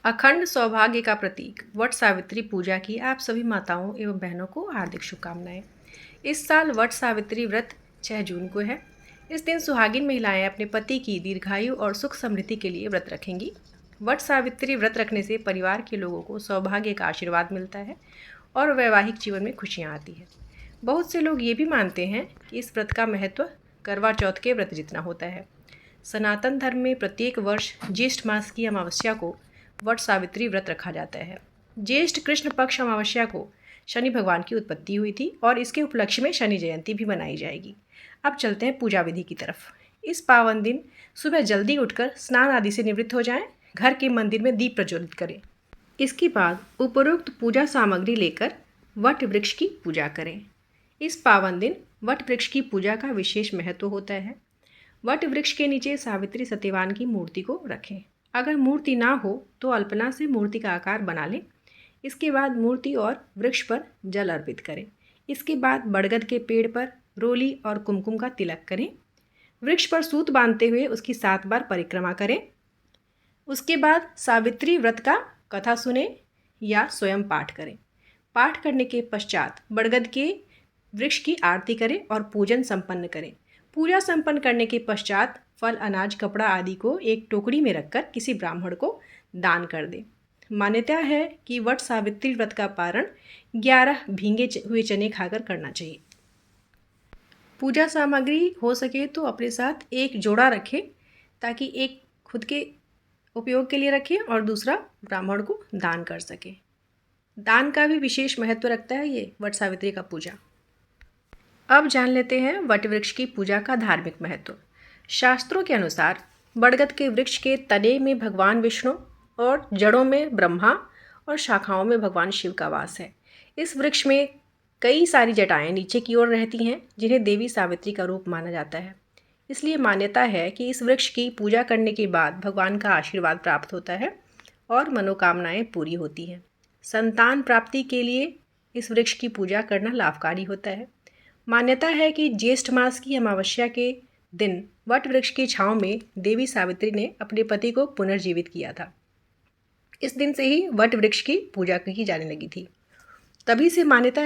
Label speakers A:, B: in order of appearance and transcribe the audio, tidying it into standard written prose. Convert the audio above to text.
A: अखंड सौभाग्य का प्रतीक वट सावित्री पूजा की आप सभी माताओं एवं बहनों को हार्दिक शुभकामनाएं। इस साल वट सावित्री व्रत 6 जून को है। इस दिन सुहागिन महिलाएं अपने पति की दीर्घायु और सुख समृद्धि के लिए व्रत रखेंगी। वट सावित्री व्रत रखने से परिवार के लोगों को सौभाग्य का आशीर्वाद मिलता है और वैवाहिक जीवन में खुशियाँ आती है। बहुत से लोग ये भी मानते हैं कि इस व्रत का महत्व करवा चौथ के व्रत जितना होता है। सनातन धर्म में प्रत्येक वर्ष ज्येष्ठ मास की अमावस्या को वट सावित्री व्रत रखा जाता है। ज्येष्ठ कृष्ण पक्ष अमावस्या को शनि भगवान की उत्पत्ति हुई थी और इसके उपलक्ष्य में शनि जयंती भी मनाई जाएगी। अब चलते हैं पूजा विधि की तरफ। इस पावन दिन सुबह जल्दी उठकर स्नान आदि से निवृत्त हो जाएं, घर के मंदिर में दीप प्रज्वलित करें। इसके बाद उपरोक्त पूजा सामग्री लेकर वट वृक्ष की पूजा करें। इस पावन दिन वट वृक्ष की पूजा का विशेष महत्व होता है। वट वृक्ष के नीचे सावित्री सत्यवान की मूर्ति को रखें। अगर मूर्ति ना हो तो अल्पना से मूर्ति का आकार बना लें। इसके बाद मूर्ति और वृक्ष पर जल अर्पित करें। इसके बाद बरगद के पेड़ पर रोली और कुमकुम का तिलक करें। वृक्ष पर सूत बांधते हुए उसकी 7 बार परिक्रमा करें। उसके बाद सावित्री व्रत का कथा सुने या स्वयं पाठ करें। पाठ करने के पश्चात बरगद के वृक्ष की आरती करें और पूजन संपन्न करें। पूजा संपन्न करने के पश्चात फल, अनाज, कपड़ा आदि को एक टोकरी में रखकर किसी ब्राह्मण को दान कर दें। मान्यता है कि वट सावित्री व्रत का पारण 11 भींगे हुए चने खाकर करना चाहिए। पूजा सामग्री हो सके तो अपने साथ एक जोड़ा रखें, ताकि एक खुद के उपयोग के लिए रखें और दूसरा ब्राह्मण को दान कर सके। दान का भी विशेष महत्व रखता है ये वट सावित्री का पूजा। अब जान लेते हैं वट वृक्ष की पूजा का धार्मिक महत्व। शास्त्रों के अनुसार बरगद के वृक्ष के तने में भगवान विष्णु और जड़ों में ब्रह्मा और शाखाओं में भगवान शिव का वास है। इस वृक्ष में कई सारी जटाएं नीचे की ओर रहती हैं, जिन्हें देवी सावित्री का रूप माना जाता है। इसलिए मान्यता है कि इस वृक्ष की पूजा करने के बाद भगवान का आशीर्वाद प्राप्त होता है और मनोकामनाएं पूरी होती हैं। संतान प्राप्ति के लिए इस वृक्ष की पूजा करना लाभकारी होता है। मान्यता है कि ज्येष्ठ मास की अमावस्या के दिन वट वृक्ष की छांव में देवी सावित्री ने अपने पति को पुनर्जीवित किया था। इस दिन से ही वट वृक्ष की पूजा की जाने लगी थी। तभी से मान्यता